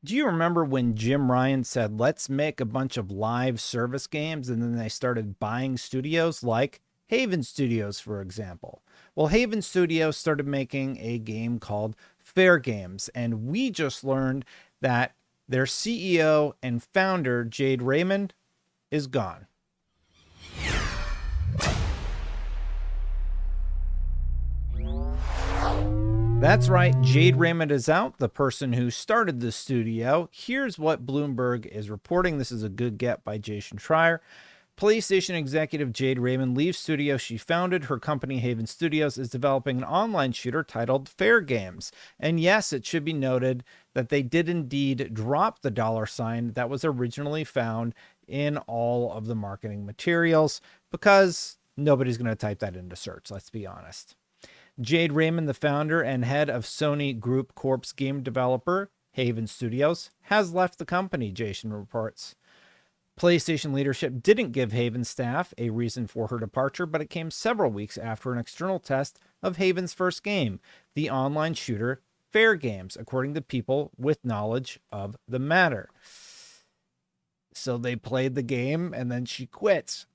Do you remember when Jim Ryan said, let's make a bunch of live service games, and then they started buying studios like Haven Studios, for example? Well, Haven Studios started making a game called Fairgames, and we just learned that their CEO and founder, Jade Raymond, is gone. That's right, Jade Raymond is out, the person who started the studio. Here's what Bloomberg is reporting. This is a good get by Jason Schreier. PlayStation executive Jade Raymond leaves studio she founded. Her company, Haven Studios, is developing an online shooter titled Fairgames. And yes, it should be noted that they did indeed drop the $sign that was originally found in all of the marketing materials, because nobody's going to type that into search, let's be honest. Jade Raymond, the founder and head of Sony Group Corp's game developer, Haven Studios, has left the company, Jason reports. PlayStation leadership didn't give Haven staff a reason for her departure, but it came several weeks after an external test of Haven's first game, the online shooter Fairgames, according to people with knowledge of the matter. So they played the game and then she quits.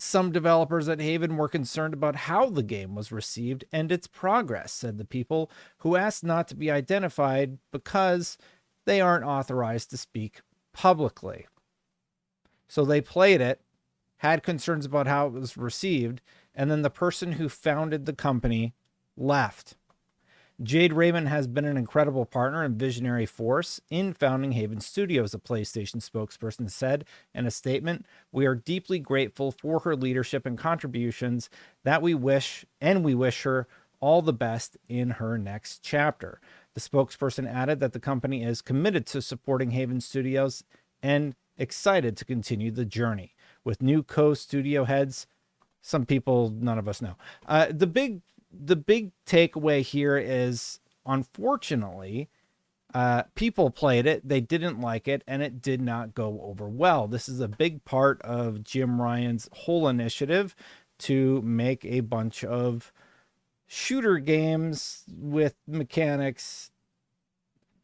Some developers at Haven were concerned about how the game was received and its progress, said the people, who asked not to be identified because they aren't authorized to speak publicly. So they played it, had concerns about how it was received, and then the person who founded the company left. Jade Raymond has been an incredible partner and visionary force in founding Haven Studios, a PlayStation spokesperson said in a statement. We are deeply grateful for her leadership and contributions that we wish her all the best in her next chapter. The spokesperson added that the company is committed to supporting Haven Studios and excited to continue the journey with new co-studio heads. Some people, none of us know. The big takeaway here is, unfortunately, people played it, they didn't like it, and it did not go over well. This is a big part of Jim Ryan's whole initiative to make a bunch of shooter games with mechanics,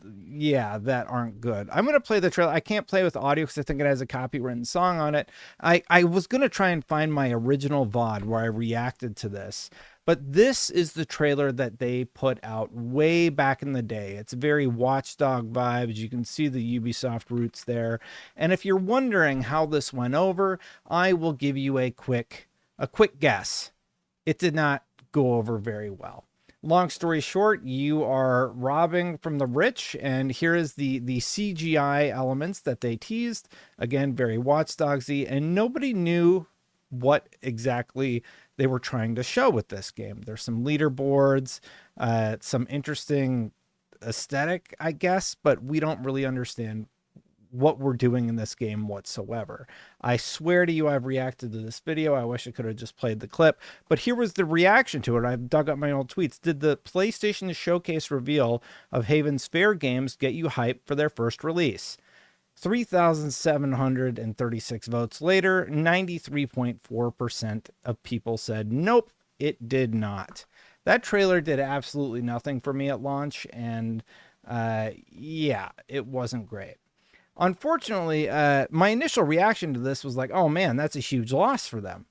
that aren't good. I'm going to play the trailer. I can't play with audio because I think it has a copywritten song on it. I was going to try and find my original VOD where I reacted to this, but this is the trailer that they put out way back in the day. It's very Watchdog vibes. You can see the Ubisoft roots there. And if you're wondering how this went over, I will give you a quick guess. It did not go over very well. Long story short, you are robbing from the rich, and here is the CGI elements that they teased. Again, very Watch Dogsy, and nobody knew what exactly they were trying to show with this game. There's some leaderboards, some interesting aesthetic, I guess, but we don't really understand what we're doing in this game whatsoever. I swear to you, I've reacted to this video. I wish I could have just played the clip, but here was the reaction to it. I've dug up my old tweets. Did the PlayStation Showcase reveal of Haven's Fairgames get you hyped for their first release? 3,736 votes later, 93.4% of people said, nope, it did not. That trailer did absolutely nothing for me at launch, and it wasn't great. Unfortunately, my initial reaction to this was like, oh man, that's a huge loss for them.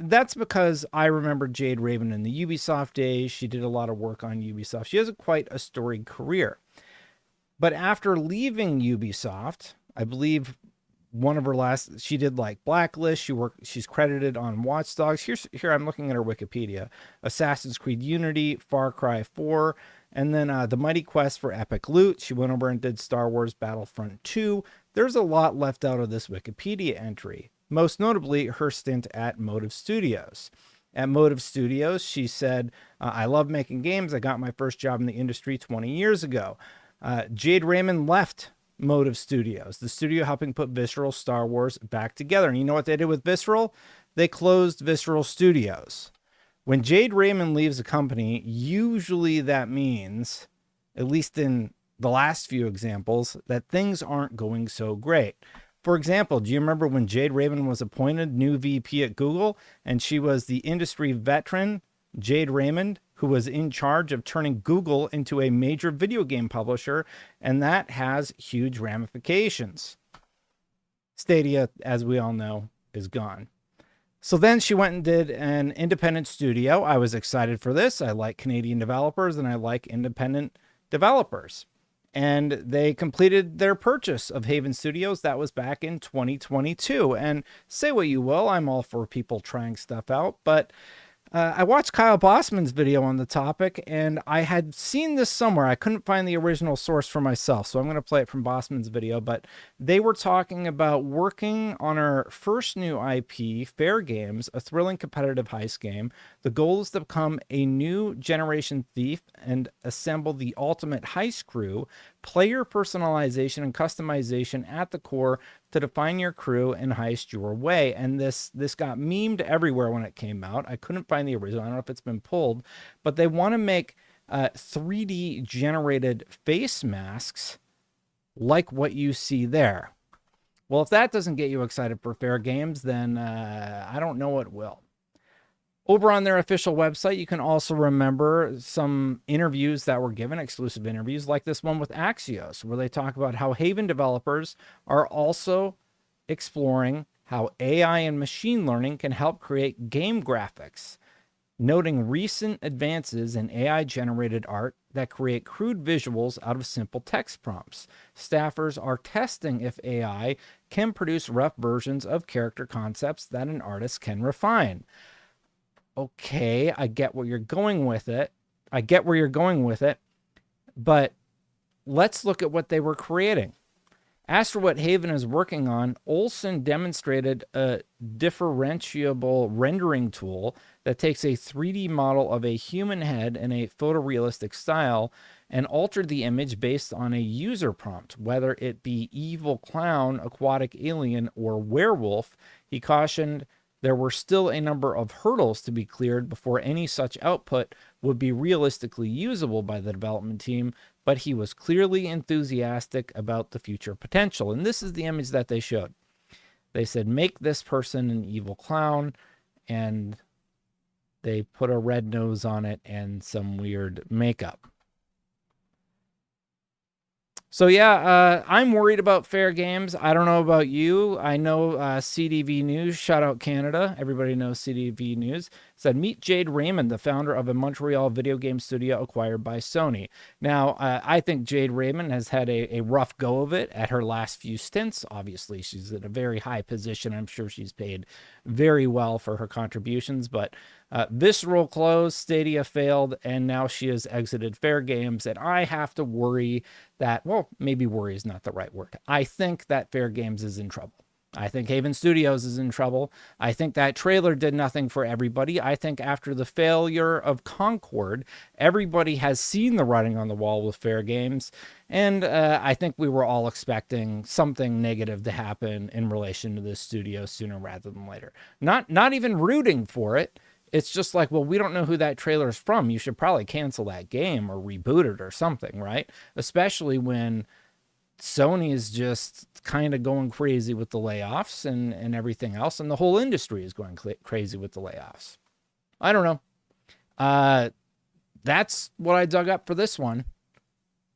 That's because I remember Jade Raymond in the Ubisoft days. She did a lot of work on Ubisoft. She has quite a storied career. But after leaving Ubisoft, I believe one of her last, she did like Blacklist. She's credited on Watch Dogs. Here I'm looking at her Wikipedia. Assassin's Creed Unity, Far Cry 4, and then The Mighty Quest for Epic Loot. She went over and did Star Wars Battlefront 2. There's a lot left out of this Wikipedia entry, most notably her stint at Motive Studios. At Motive Studios, she said, I love making games. I got my first job in the industry 20 years ago. Jade Raymond left Motive Studios, the studio helping put Visceral Star Wars back together. And you know what they did with Visceral? They closed Visceral Studios. When Jade Raymond leaves a company, usually that means, at least in the last few examples, that things aren't going so great. For example, do you remember when Jade Raymond was appointed new VP at Google, and she was the industry veteran, Jade Raymond, who was in charge of turning Google into a major video game publisher, and that has huge ramifications. Stadia, as we all know, is gone. So then she went and did an independent studio. I was excited for this. I like Canadian developers and I like independent developers. And they completed their purchase of Haven Studios. That was back in 2022. And say what you will, I'm all for people trying stuff out, but I watched Kyle Bossman's video on the topic, and I had seen this somewhere. I couldn't find the original source for myself, so I'm going to play it from Bossman's video. But they were talking about working on our first new IP, Fairgame, a thrilling competitive heist game. The goal is to become a new generation thief and assemble the ultimate heist crew, player personalization and customization at the core to define your crew and heist your way. And this got memed everywhere when it came out. I couldn't find the original. I don't know if it's been pulled, but they want to make 3D generated face masks like what you see there. Well, if that doesn't get you excited for Fairgame, then I don't know what will. Over on their official website, you can also remember some interviews that were given, exclusive interviews, like this one with Axios, where they talk about how Haven developers are also exploring how AI and machine learning can help create game graphics, noting recent advances in AI-generated art that create crude visuals out of simple text prompts. Staffers are testing if AI can produce rough versions of character concepts that an artist can refine. Okay, I get where you're going with it. But let's look at what they were creating. As for what Haven is working on, Olsen demonstrated a differentiable rendering tool that takes a 3D model of a human head in a photorealistic style and altered the image based on a user prompt, whether it be evil clown, aquatic alien, or werewolf. He cautioned there were still a number of hurdles to be cleared before any such output would be realistically usable by the development team, but he was clearly enthusiastic about the future potential. And this is the image that they showed. They said, make this person an evil clown, and they put a red nose on it and some weird makeup. So yeah, I'm worried about Fairgame. I don't know about you. I know CDV News, shout out Canada. Everybody knows CDV News. Said, meet Jade Raymond, the founder of a Montreal video game studio acquired by Sony. Now, I think Jade Raymond has had a rough go of it at her last few stints. Obviously, she's in a very high position. I'm sure she's paid very well for her contributions, but Visceral closed, Stadia failed, and now she has exited Fairgame, and I have to worry that, well, maybe worry is not the right word. I think that Fairgame is in trouble. I think Haven Studios is in trouble. I think that trailer did nothing for everybody. I think after the failure of Concord, everybody has seen the writing on the wall with Fairgame, and I think we were all expecting something negative to happen in relation to this studio sooner rather than later. Not even rooting for it. It's just like, well, we don't know who that trailer is from. You should probably cancel that game or reboot it or something, right? Especially when Sony is just kind of going crazy with the layoffs and everything else, and the whole industry is going crazy with the layoffs. I don't know. That's what I dug up for this one.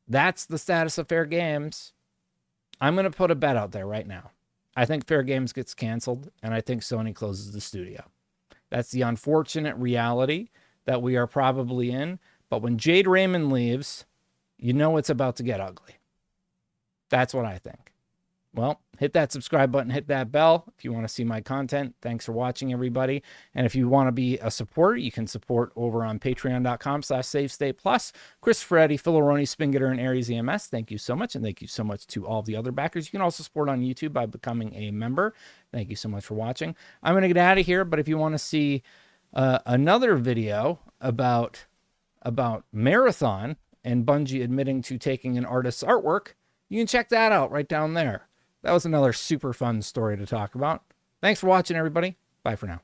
That's the status of Fairgame. I'm going to put a bet out there right now. I think Fairgame gets canceled, and I think Sony closes the studio. That's the unfortunate reality that we are probably in. But when Jade Raymond leaves, you know it's about to get ugly. That's what I think. Well, hit that subscribe button, hit that bell if you want to see my content. Thanks for watching, everybody. And if you want to be a supporter, you can support over on patreon.com/SaveStatePlus. Chris Ferretti, Philaroni, Spingetter, and Aries EMS, thank you so much. And thank you so much to all the other backers. You can also support on YouTube by becoming a member. Thank you so much for watching. I'm going to get out of here, but if you want to see another video about Marathon and Bungie admitting to taking an artist's artwork, you can check that out right down there. That was another super fun story to talk about. Thanks for watching, everybody. Bye for now.